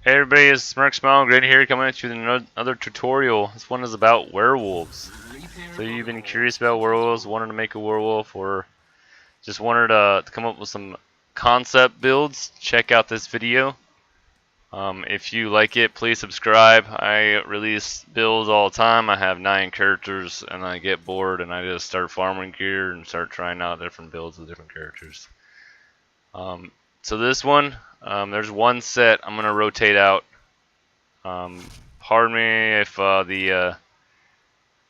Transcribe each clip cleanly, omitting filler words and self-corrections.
Hey everybody, it's SmirkSmileGrin here coming at you with another tutorial. This one is about werewolves. So you've been curious about werewolves, wanted to make a werewolf, or just wanted to come up with some concept builds, check out this video. If you like it, please subscribe. I release builds all the time. I have 9 characters and I get bored and I just start farming gear and start trying out different builds with different characters. So this one, there's one set I'm gonna rotate out. Pardon me if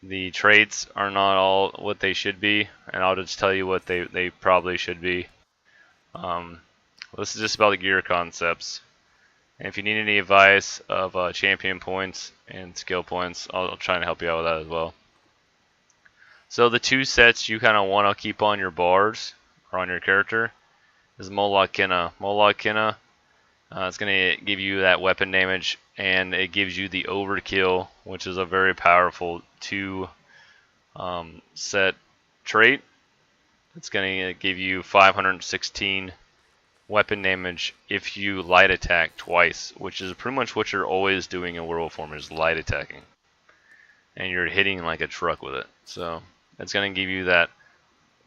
the traits are not all what they should be, and I'll just tell you what they probably should be. This is just about the gear concepts. And if you need any advice of champion points and skill points, I'll try and help you out with that as well. So the 2 sets you kind of want to keep on your bars or on your character is Moloch Kinna. Moloch Kinna, it's going to give you that weapon damage, and it gives you the overkill, which is a very powerful 2 set trait. It's going to give you 516 weapon damage if you light attack twice, which is pretty much what you're always doing in werewolf form, is light attacking, and you're hitting like a truck with it. So it's going to give you that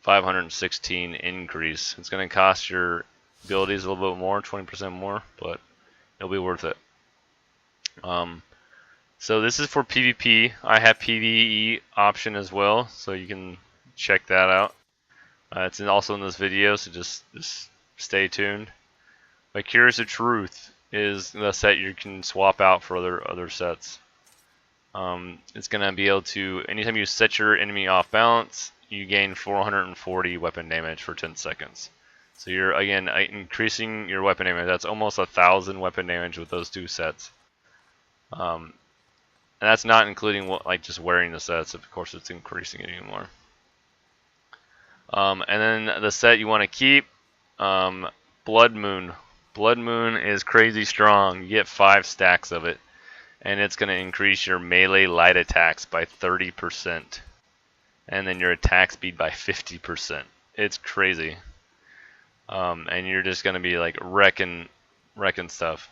516 increase. It's going to cost your abilities a little bit more, 20% more, but it'll be worth it. So this is for PvP. I have PvE option as well, so you can check that out. It's also in this video, so just stay tuned. But Curious of Truth is the set you can swap out for other sets. It's going to be able to, anytime you set your enemy off balance, you gain 440 weapon damage for 10 seconds. So you're, again, increasing your weapon damage. That's almost 1,000 weapon damage with those 2 sets. And that's not including like just wearing the sets. Of course, it's increasing it even more. And then the set you want to keep, Blood Moon. Blood Moon is crazy strong. You get 5 stacks of it, and it's going to increase your melee light attacks by 30%. And then your attack speed by 50%. It's crazy. And you're just going to be like wrecking stuff.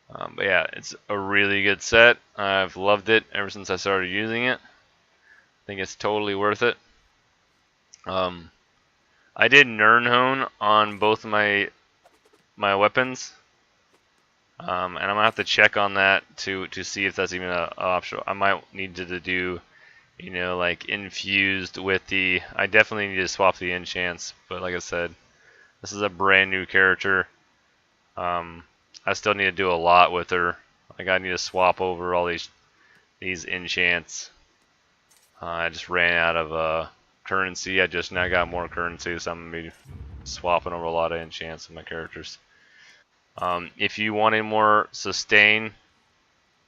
But yeah, it's a really good set. I've loved it ever since I started using it. I think it's totally worth it. I did Nirnhone on both of my weapons. And I'm going to have to check on that to see if that's even an option. I might need to do, you know, like infused with the, I definitely need to swap the enchants, but like I said, this is a brand new character. I still need to do a lot with her. Like I need to swap over all these enchants. I just ran out of currency. I just now got more currency, so I'm going to be swapping over a lot of enchants with my characters. If you wanted more sustain,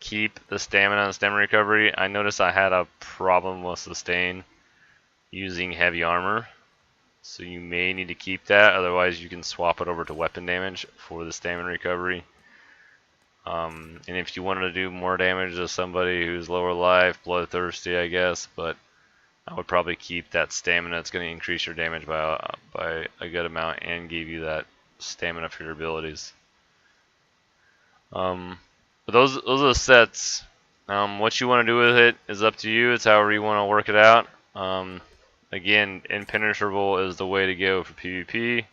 keep the stamina and stamina recovery. I noticed I had a problem with sustain using heavy armor, so you may need to keep that. Otherwise, you can swap it over to weapon damage for the stamina recovery. And if you wanted to do more damage to somebody who's lower life, bloodthirsty, I guess, but I would probably keep that stamina. It's going to increase your damage by a good amount and give you that stamina for your abilities. But those are the sets. What you want to do with it is up to you. It's however you want to work it out. Again, impenetrable is the way to go for PvP.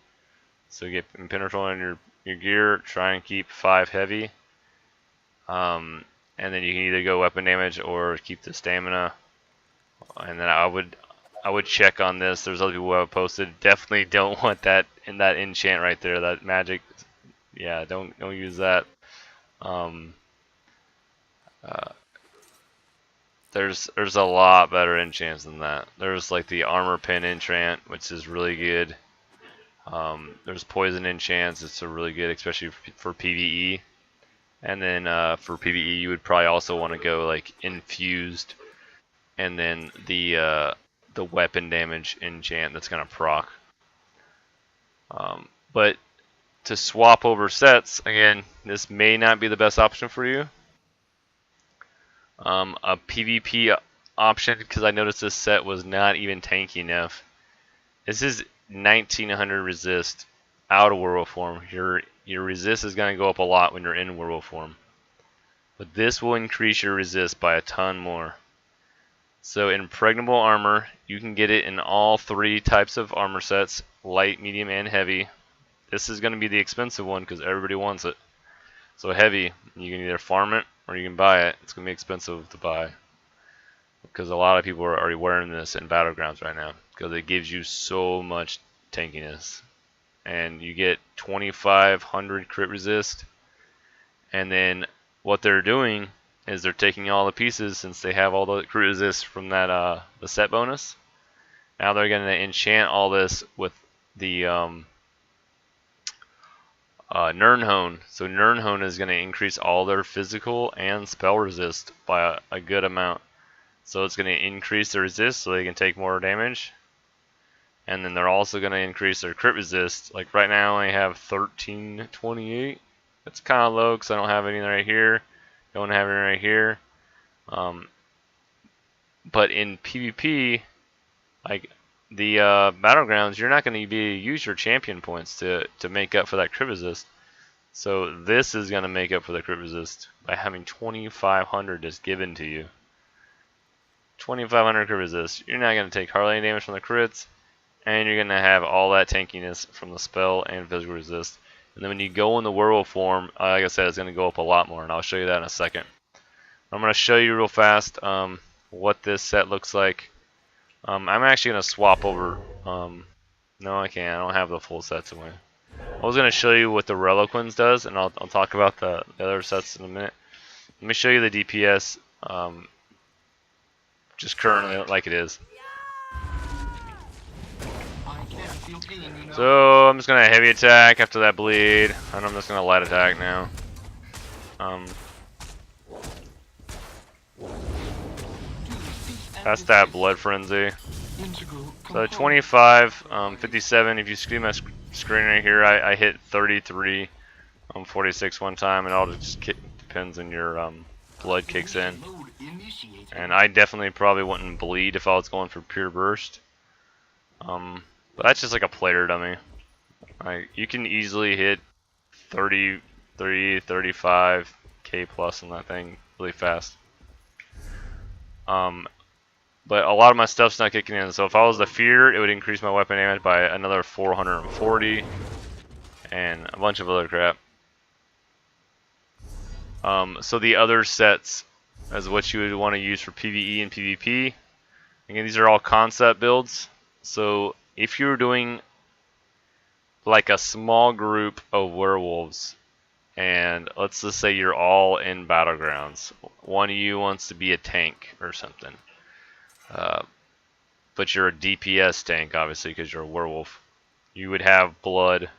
So get impenetrable in your gear. Try and keep 5 heavy. And then you can either go weapon damage or keep the stamina. And then I would check on this. There's other people who have posted. Definitely don't want that in that enchant right there. That magic. Yeah, don't use that. There's a lot better enchants than that. There's like the armor pin enchant, which is really good. There's poison enchants. It's a really good, especially for PvE. And then for PvE, you would probably also want to go like infused, and then the weapon damage enchant that's gonna proc. But to swap over sets, again, this may not be the best option for you. A PvP option, because I noticed this set was not even tanky enough. This is 1900 resist out of werewolf form. You're your resist is going to go up a lot when you're in werewolf form. But this will increase your resist by a ton more. So impregnable armor, you can get it in all 3 types of armor sets, light, medium, and heavy. This is going to be the expensive one because everybody wants it. So heavy, you can either farm it or you can buy it. It's going to be expensive to buy because a lot of people are already wearing this in Battlegrounds right now because it gives you so much tankiness. And you get 2500 crit resist. And then what they're doing is they're taking all the pieces since they have all the crit resist from that the set bonus. Now they're going to enchant all this with the Nirnhone. So Nirnhone is going to increase all their physical and spell resist by a good amount. So it's going to increase their resist so they can take more damage. And then they're also going to increase their crit resist. Like right now I have 1328. That's kind of low because I don't have any right here. Don't have any right here. But in PvP, like the Battlegrounds, you're not going to be able to use your champion points to make up for that crit resist. So this is going to make up for the crit resist by having 2500 just given to you. 2500 crit resist. You're not going to take hardly any damage from the crits. And you're going to have all that tankiness from the spell and physical resist. And then when you go in the werewolf form, like I said, it's going to go up a lot more. And I'll show you that in a second. I'm going to show you real fast what this set looks like. I'm actually going to swap over. No, I can't. I don't have the full sets away. I was going to show you what the Reliquins does. And I'll talk about the other sets in a minute. Let me show you the DPS just currently like it is. So I'm just gonna heavy attack after that bleed, and I'm just gonna light attack now. That's that blood frenzy. So 25, 57. If you see my screen right here, I hit 33, 46 one time, and it all just depends on your blood kicks in. And I definitely probably wouldn't bleed if I was going for pure burst. But that's just like a player dummy. Like you can easily hit 33, 35k plus on that thing really fast. But a lot of my stuff's not kicking in. So if I was the fear, it would increase my weapon damage by another 440, and a bunch of other crap. So the other sets is what you would want to use for PvE and PvP. Again, these are all concept builds. So if you're doing like a small group of werewolves, and let's just say you're all in Battlegrounds, one of you wants to be a tank or something, but you're a DPS tank obviously because you're a werewolf. You would have blood,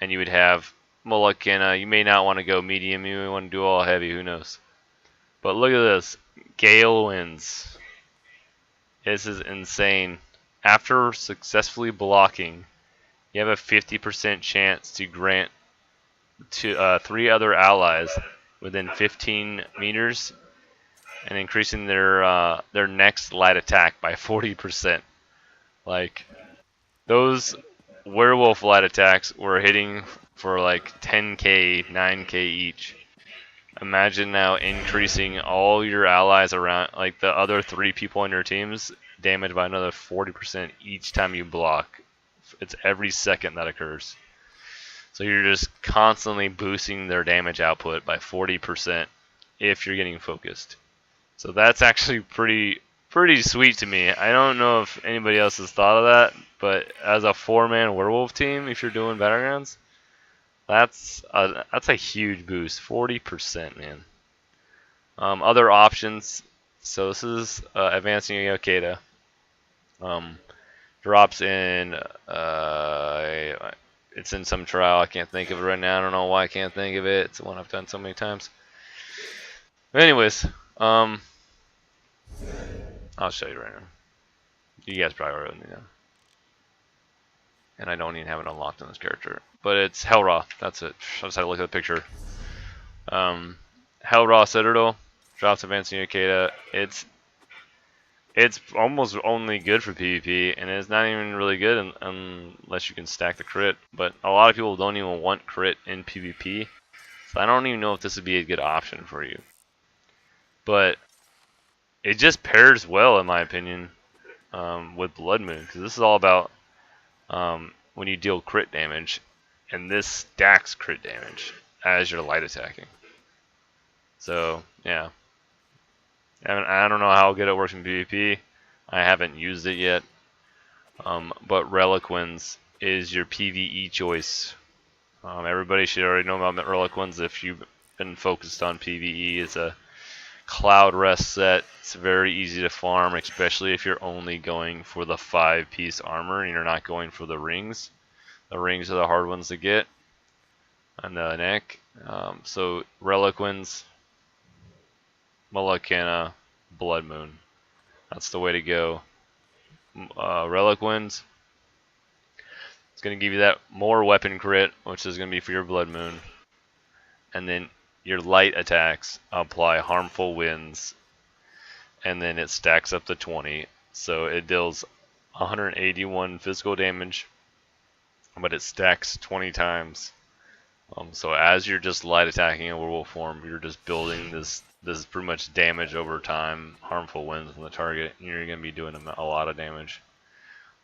and you would have Mulligan. You may not want to go medium, you may want to do all heavy, who knows. But look at this, Gale Winds. This is insane. After successfully blocking, you have a 50% chance to grant to 3 other allies within 15 meters, and increasing their next light attack by 40%. Like those werewolf light attacks were hitting for like 10k, 9k each. Imagine now increasing all your allies around, like the other 3 people on your teams, damage by another 40% each time you block. It's every second that occurs. So you're just constantly boosting their damage output by 40% if you're getting focused. So that's actually pretty sweet to me. I don't know if anybody else has thought of that, but as a 4-man werewolf team, if you're doing Battlegrounds, that's a huge boost, 40%, man. Other options. So this is advancing Yokeda. Drops in. It's in some trial. I can't think of it right now. I don't know why I can't think of it. It's the one I've done so many times. But anyways, I'll show you right now. You guys probably already know. And I don't even have it unlocked on this character. But it's Hellraw. That's it. I just had to look at the picture. Hellraw Citadel. Drops advancing Yokeda. It's it's almost only good for PvP, and it's not even really good unless you can stack the crit. But a lot of people don't even want crit in PvP, so I don't even know if this would be a good option for you. But it just pairs well, in my opinion, with Blood Moon, because this is all about when you deal crit damage, and this stacks crit damage as you're light attacking. So yeah, I don't know how good it works in PvP. I haven't used it yet, but Reliquins is your PvE choice. Everybody should already know about Reliquins if you've been focused on PvE. It's a cloud rest set. It's very easy to farm, especially if you're only going for the 5-piece armor and you're not going for the rings. The rings are the hard ones to get on the neck. So Reliquins, Malekina, Blood Moon. That's the way to go. Reliquins, it's going to give you that more weapon crit, which is going to be for your Blood Moon. And then your light attacks apply harmful winds, and then it stacks up to 20. So it deals 181 physical damage, but it stacks 20 times. So as you're just light attacking in werewolf form, you're just building this pretty much damage over time, harmful winds on the target, and you're going to be doing a lot of damage.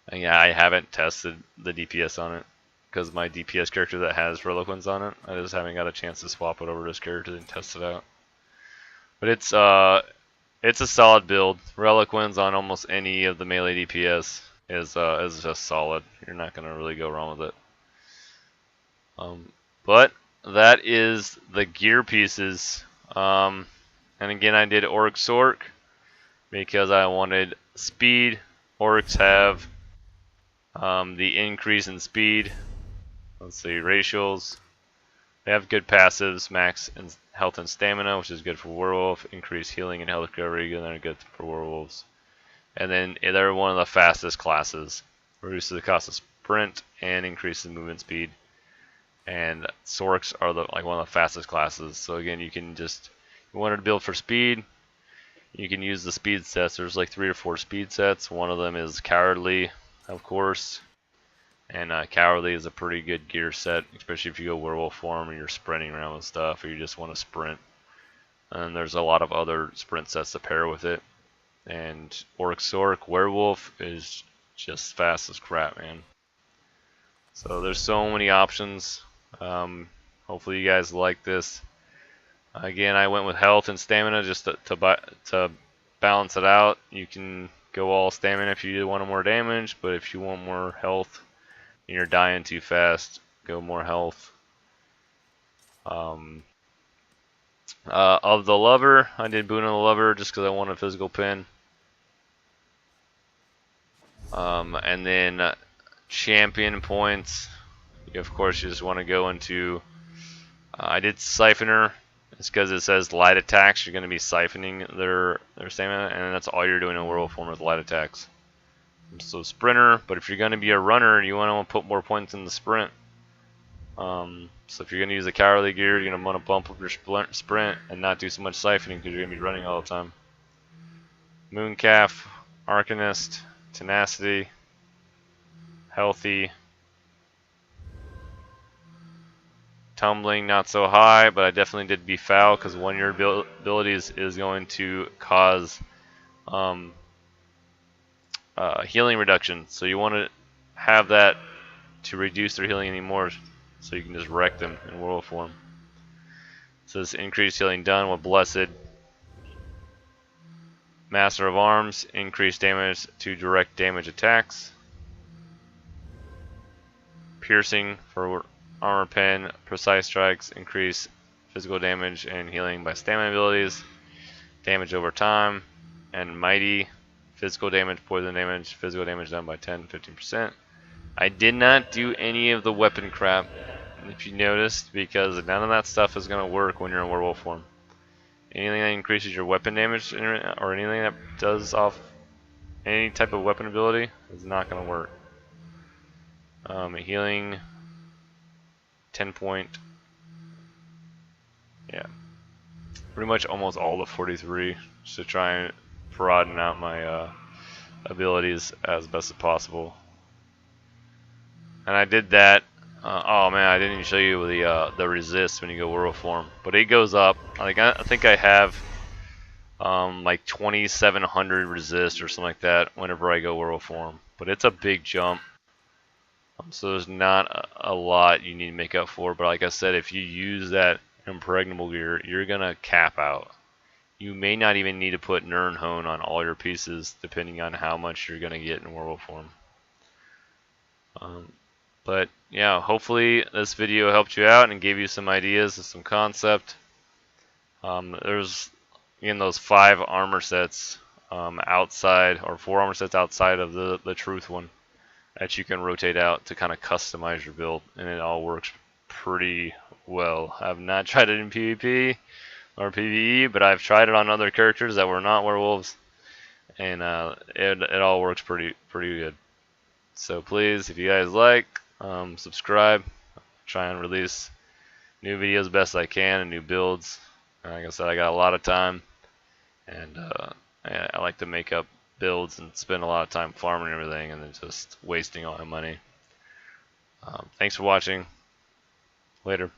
And yeah, I haven't tested the DPS on it, because my DPS character that has Reliquins on it, I just haven't got a chance to swap it over to this character and test it out. But it's a solid build. Reliquins on almost any of the melee DPS is just solid. You're not going to really go wrong with it. But that is the gear pieces. And again, I did Orc Sorc because I wanted speed. Orcs have the increase in speed. Let's see, racials. They have good passives, max in health and stamina, which is good for werewolf. Increased healing and health recovery, and they're good for werewolves. And then they're one of the fastest classes. Reduces the cost of sprint and increases movement speed. And Sorcs are like one of the fastest classes. So again, you wanted to build for speed. You can use the speed sets. There's like 3 or 4 speed sets. One of them is Cowardly, of course. And Cowardly is a pretty good gear set, especially if you go werewolf form and you're sprinting around with stuff, or you just want to sprint. And there's a lot of other sprint sets to pair with it. And Orc Sorc Werewolf is just fast as crap, man. So there's so many options. Hopefully you guys like this. Again, I went with health and stamina just to balance it out. You can go all stamina if you want more damage, but if you want more health and you're dying too fast, go more health. Of the lover, I did Boon of the Lover just because I want a physical pin. And then champion points, of course you just want to go into, I did Siphoner. It's because it says light attacks, you're going to be siphoning their stamina, and that's all you're doing in werewolf form with light attacks. So sprinter, but if you're going to be a runner, you want to put more points in the sprint. So if you're going to use the cowardly gear, you're going to want to bump up your sprint and not do so much siphoning because you're going to be running all the time. Mooncalf, Arcanist, Tenacity, Healthy, Tumbling not so high, but I definitely did Befoul because one of your abilities is going to cause healing reduction. So you want to have that to reduce their healing anymore, so you can just wreck them in werewolf form. So this increased healing done with Blessed. Master of Arms, increased damage to direct damage attacks. Piercing for Armor Pen, Precise Strikes, increase physical damage and healing by stamina abilities, damage over time, and Mighty, physical damage, poison damage, physical damage done by 10-15%. I did not do any of the weapon crap, if you noticed, because none of that stuff is going to work when you're in werewolf form. Anything that increases your weapon damage or anything that does off any type of weapon ability is not going to work. Healing 10 point, yeah, pretty much almost all the 43, just to try and broaden out my abilities as best as possible. And I did that. Oh man, I didn't even show you the resist when you go werewolf form, but it goes up. Like I think I have like 2,700 resist or something like that whenever I go werewolf form. But it's a big jump. So there's not a lot you need to make up for. But like I said, if you use that impregnable gear, you're gonna cap out. You may not even need to put Nirnhone on all your pieces, depending on how much you're gonna get in werewolf form. But yeah, hopefully this video helped you out and gave you some ideas and some concept. There's again those 5 armor sets outside, or 4 armor sets outside of the truth one that you can rotate out to kind of customize your build, and it all works pretty well. I've not tried it in PvP or PvE, but I've tried it on other characters that were not werewolves, and it all works pretty good. So please, if you guys like, subscribe. Try and release new videos best I can and new builds. Like I said, I got a lot of time, and I like to make up builds and spend a lot of time farming and everything, and then just wasting all my money. Thanks for watching. Later.